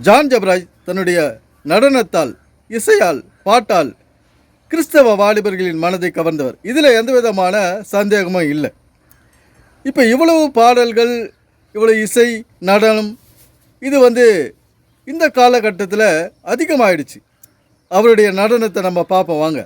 John Jebaraj தன்னுடைய நடனத்தால், இசையால், பாட்டால் கிறிஸ்தவ வாலிபர்களின் மனதை கவர்ந்தவர். இதில் எந்த விதமான சந்தேகமும் இல்லை. இப்போ இவ்வளவு பாடல்கள், இவ்வளவு இசை, நடனம், இது இந்த காலகட்டத்தில் அதிகமாகிடுச்சு. அவருடைய நடனத்தை நம்ம பார்ப்போம் வாங்க.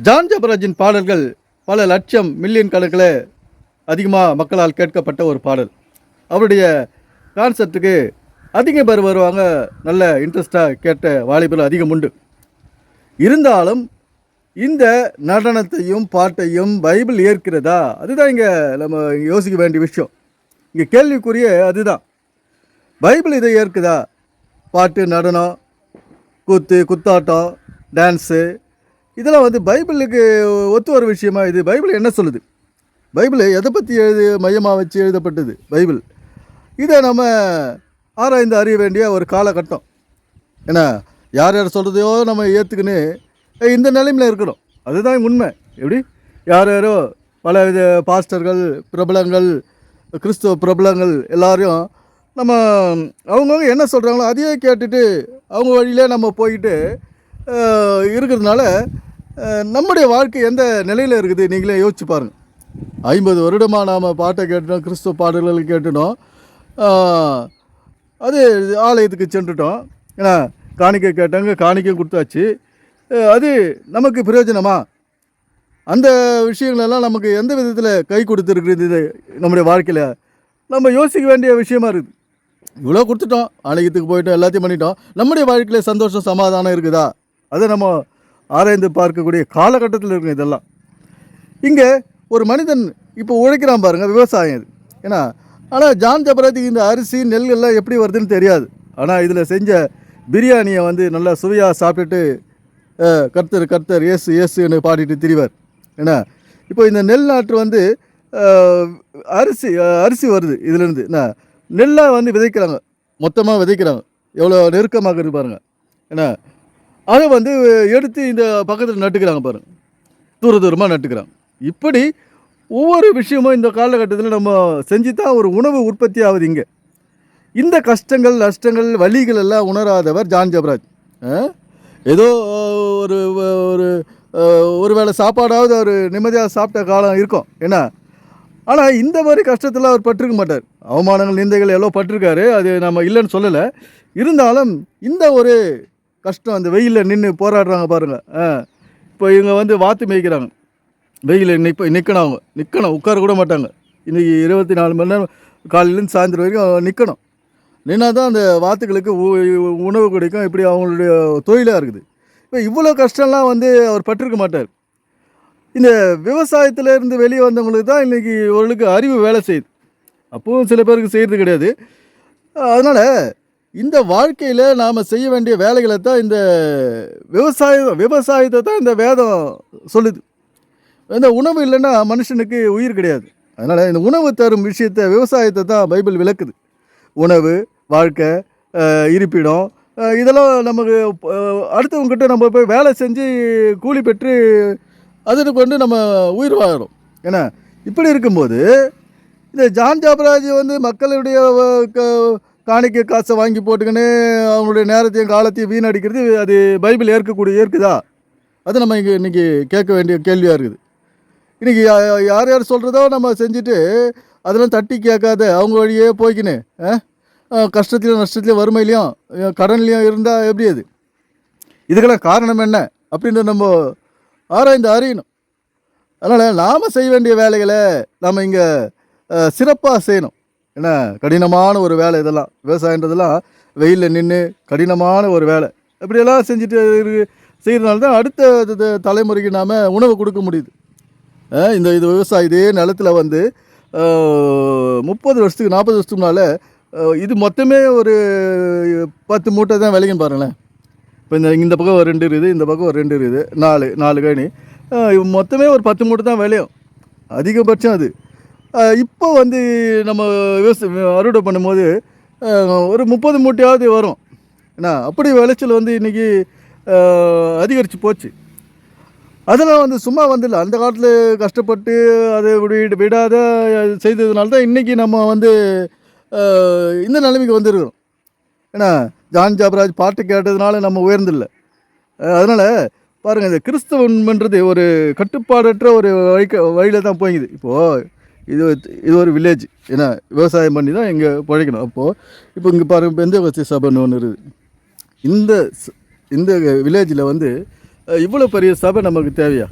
ஜான் ஜபராஜின் பாடல்கள் பல லட்சம் மில்லியன் கணக்கில் அதிகமாக மக்களால் கேட்கப்பட்ட ஒரு பாடல். அவருடைய கான்சர்ட்டுக்கு அதிக பேர் வருவாங்க. நல்ல இன்ட்ரெஸ்டாக கேட்ட வாலிபர்கள் அதிகம் உண்டு. இருந்தாலும் இந்த நடனத்தையும் பாட்டையும் பைபிள் ஏற்கிறதா? அதுதான் இங்கே நம்ம யோசிக்க வேண்டிய விஷயம். இங்கே கேள்விக்குரிய அதுதான். பைபிள் இதை ஏற்குதா? பாட்டு, நடனம், கூத்து, குத்தாட்டம், டான்ஸு, இதெல்லாம் பைபிளுக்கு ஒத்து வர விஷயமா? இது பைபிள் என்ன சொல்லுது? பைபிள் எதை பற்றி மையமாக வச்சு எழுதப்பட்டது பைபிள்? இதை நம்ம ஆராய்ந்து அறிய வேண்டிய ஒரு காலகட்டம். ஏன்னா யார் யார் சொல்கிறதையோ நம்ம ஏற்றுக்குன்னு இந்த நிலைமையில் இருக்கணும். அதுதான் உண்மை. எப்படி யார் யாரோ பல வித பாஸ்டர்கள், பிரபலங்கள், கிறிஸ்துவ பிரபலங்கள் எல்லாரையும் நம்ம அவங்கவுங்க என்ன சொல்கிறாங்களோ அதையே கேட்டுட்டு அவங்க வழியிலே நம்ம போய்கிட்டு இருக்கிறதுனால நம்முடைய வாழ்க்கை எந்த நிலையில் இருக்குது நீங்களே யோசிச்சு பாருங்கள். 50 வருடமாக நாம் பாட்டை கேட்டுட்டோம், கிறிஸ்துவ பாடல்கள் கேட்டுட்டோம், அது ஆலயத்துக்கு சென்றுட்டோம். ஏன்னா காணிக்கை கேட்டாங்க, காணிக்கையும் கொடுத்தாச்சு. அது நமக்கு பிரயோஜனமா? அந்த விஷயங்களெல்லாம் நமக்கு எந்த விதத்தில் கை கொடுத்துருக்குறது? இது நம்முடைய வாழ்க்கையில் நம்ம யோசிக்க வேண்டிய விஷயமா இருக்குது. இவ்வளோ கொடுத்துட்டோம், ஆலயத்துக்கு போயிட்டோம், எல்லாத்தையும் பண்ணிட்டோம், நம்முடைய வாழ்க்கையில் சந்தோஷம், சமாதானம் இருக்குதா? அதை நம்ம ஆராய்ந்து பார்க்கக்கூடிய காலகட்டத்தில் இருக்கும் இதெல்லாம். இங்கே ஒரு மனிதன் இப்போ உழைக்கிறான் பாருங்கள், விவசாயம் இது. ஏன்னா ஆனால் ஜான் ஜபராஜுக்கு இந்த அரிசி, நெல் எல்லாம் எப்படி வருதுன்னு தெரியாது. ஆனால் இதில் செஞ்ச பிரியாணியை நல்லா சுவையாக சாப்பிட்டுட்டு கர்த்தர் கர்த்தர் ஏசு ஏசுன்னு பாடிட்டு திரிவார். ஏன்னா இப்போ இந்த நெல் நாற்று அரிசி வருது இதுலேருந்து. என்ன நெல்லாக விதைக்கிறாங்க, மொத்தமாக விதைக்கிறாங்க. எவ்வளோ நெருக்கமாக இருக்குது பாருங்கள். ஏன்னா அதை எடுத்து இந்த பக்கத்தில் நட்டுக்கிறாங்க பாருங்கள், தூரமாக நட்டுக்கிறாங்க. இப்படி ஒவ்வொரு விஷயமும் இந்த காலகட்டத்தில் நம்ம செஞ்சு தான் ஒரு உணவு உற்பத்தி ஆகுது. இங்கே இந்த கஷ்டங்கள், நஷ்டங்கள், வலிகள் எல்லாம் உணராதவர் ஜான் ஜபராஜ். ஏதோ ஒரு ஒரு ஒரு வேளை சாப்பாடாவது அவர் நிம்மதியாக சாப்பிட்ட காலம் இருக்கும். ஏன்னா ஆனால் இந்த மாதிரி கஷ்டத்தில் அவர் பட்டிருக்க மாட்டார். அவமானங்கள், நிந்தைகள் எவ்வளோ பட்டிருக்காரு, அது நம்ம இல்லைன்னு சொல்லலை. இருந்தாலும் இந்த ஒரு கஷ்டம், அந்த வெயிலில் நின்று போராடுறாங்க பாருங்கள். இப்போ இவங்க வாத்து மேய்க்கிறாங்க, வெயிலில் நிற்கணும், அவங்க நிற்கணும், உட்கார கூட மாட்டாங்க. இன்றைக்கி 24 மணி நேரம் காலையிலேருந்து சாயந்தரம் வரைக்கும் நிற்கணும். நின்னா தான் அந்த வாத்துக்களுக்கு உணவு கிடைக்கும். இப்படி அவங்களுடைய தொழிலாக இருக்குது. இப்போ இவ்வளோ கஷ்டம்லாம் அவர் பட்டிருக்க மாட்டார். இந்த விவசாயத்திலேருந்து வெளியே வந்தவங்களுக்கு தான் இன்றைக்கி ஓரளவுக்கு அறிவு வேலை செய்யுது. அப்போவும் சில பேருக்கு செய்கிறது கிடையாது. அதனால் இந்த வாழ்க்கையில் நாம் செய்ய வேண்டிய வேலைகளை தான் இந்த விவசாயத்தை தான் இந்த வேதம் சொல்லுது. இந்த உணவு இல்லைன்னா மனுஷனுக்கு உயிர் கிடையாது. அதனால் இந்த உணவு தரும் விஷயத்தை, விவசாயத்தை தான் பைபிள் விளக்குது. உணவு, வாழ்க்கை, இருப்பிடம், இதெல்லாம் நமக்கு அடுத்தவங்ககிட்ட நம்ம போய் வேலை செஞ்சு கூலி பெற்று அதுக்கு நம்ம உயிர் வாழறோம். ஏன்னா இப்படி இருக்கும்போது இந்த ஜான் ஜபராஜ் மக்களுடைய காணிக்கை காசை வாங்கி போட்டுக்கின்னு அவங்களுடைய நேரத்தையும் காலத்தையும் வீணடிக்கிறது, அது பைபிள் ஏற்குதா? அது நம்ம இன்றைக்கி கேட்க வேண்டிய கேள்வியாக இருக்குது. இன்றைக்கி யார் யார் சொல்கிறதோ நம்ம செஞ்சுட்டு அதெல்லாம் தட்டி கேட்காத அவங்க வழியே போய்க்கின்னு கஷ்டத்துலையும், நஷ்டத்துலையும், வறுமையிலையும், கடன்லையும் இருந்தால் எப்படி? அது இதுக்கெல்லாம் காரணம் என்ன அப்படின்ற நம்ம ஆராய்ந்து அறியணும். அதனால் நாம் செய்ய வேண்டிய வேலைகளை நாம் இங்கே சிறப்பாக செய்யணும். ஏன்னா கடினமான ஒரு வேலை இதெல்லாம். விவசாயன்றதெல்லாம் வெயிலில் நின்று கடினமான ஒரு வேலை. இப்படியெல்லாம் செஞ்சுட்டு செய்கிறதுனால தான் அடுத்த தலைமுறைக்கு நாம் உணவு கொடுக்க முடியுது. இந்த விவசாயம் இதே நிலத்தில் 30 வருஷத்துக்கு 40 வருஷத்துக்கு முன்னால் இது மொத்தமே ஒரு 10 மூட்டை தான் விளையும் பாருங்களேன். இப்போ இந்த பக்கம் ஒரு 2 இருக்குது, இந்த பக்கம் ஒரு 2 இருக்குது, 4 கழனி, மொத்தமே ஒரு 10 மூட்டை தான் விளையும் அதிகபட்சம். அது இப்போ வந்து நம்ம அறுவடை பண்ணும்போது ஒரு 30 மூட்டையாவது வரும். ஏன்னா அப்படி விளைச்சல் வந்து இன்றைக்கி அதிகரித்து போச்சு. அதெல்லாம் வந்து சும்மா வந்துடல. அந்த காலத்தில் கஷ்டப்பட்டு அதை விடாத செய்ததுனால தான் இன்றைக்கி நம்ம வந்து இந்த நிலைமைக்கு வந்துருக்கிறோம். ஏன்னா ஜான் ஜாபராஜ் பாட்டு கேட்டதுனால நம்ம உயர்ந்தில்லை. அதனால் பாருங்கள், இந்த கிறிஸ்தவன்றது ஒரு கட்டுப்பாடற்ற ஒரு வழியில் தான் போய்க்குது. இப்போது இது ஒரு வில்லேஜ். ஏன்னா விவசாயம் பண்ணி தான் இங்கே பிழைக்கணும். அப்போது இப்போ இங்கே பாருங்கள், பெந்தகோஸ்தே சபைன்னு ஒன்று இருக்குது. இந்த வில்லேஜில் வந்து இவ்வளோ பெரிய சபை நமக்கு தேவையா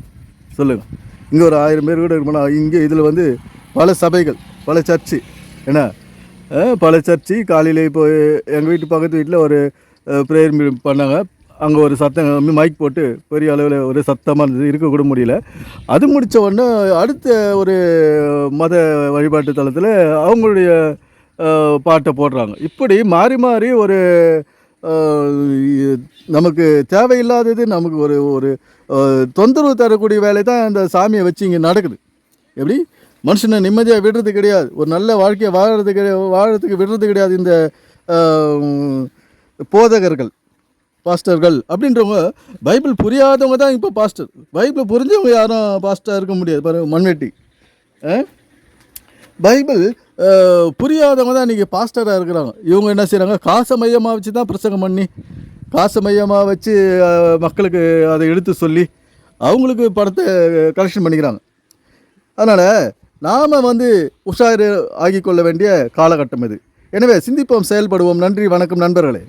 சொல்லுங்கள்? இங்கே ஒரு 1000 பேர் கூட இருக்கணும்னா இங்கே இதில் வந்து பல சபைகள், பல சர்ச்சு. ஏன்னா பல சர்ச்சு. காலையில் இப்போ எங்கள் வீட்டு பக்கத்து வீட்டில் ஒரு ப்ரேயர் பண்ணாங்க. அங்கே ஒரு சத்தம் மைக் போட்டு பெரிய அளவில் ஒரு சத்தமாக இருந்தது, இருக்கக்கூட முடியல. அது முடித்த உடனே அடுத்த ஒரு மத வழிபாட்டு தளத்தில் அவங்களுடைய பாட்டை போடுறாங்க. இப்படி மாறி மாறி ஒரு நமக்கு தேவையில்லாதது, நமக்கு ஒரு ஒரு தொந்தரவு தரக்கூடிய வேலை தான் இந்த சாமியை வச்சு இங்கே நடக்குது. எப்படி மனுஷனை நிம்மதியாக விடுறது கிடையாது, ஒரு நல்ல வாழ்க்கையை வாழறதுக்கு விடுறது கிடையாது. இந்த போதகர்கள், பாஸ்டர்கள் அப்படின்றவங்க பைபிள் புரியாதவங்க தான் இப்போ பாஸ்டர். பைபிள் புரிஞ்சவங்க யாரும் பாஸ்டராக இருக்க முடியாது. பாருங்க, மண்வெட்டி. பைபிள் புரியாதவங்க தான் இன்றைக்கி பாஸ்டராக இருக்கிறாங்க. இவங்க என்ன செய்கிறாங்க? காசை மையமாக வச்சு தான் பிரசங்கம் பண்ணி, காசை மையமாக வச்சு மக்களுக்கு அதை எடுத்து சொல்லி அவங்களுக்கு படத்தை கலெக்ஷன் பண்ணிக்கிறாங்க. அதனால் நாம் வந்து உஷாரு ஆகிக்கொள்ள வேண்டிய காலகட்டம் இது. எனவே சிந்திப்போம், செயல்படுவோம். நன்றி, வணக்கம் நண்பர்களே.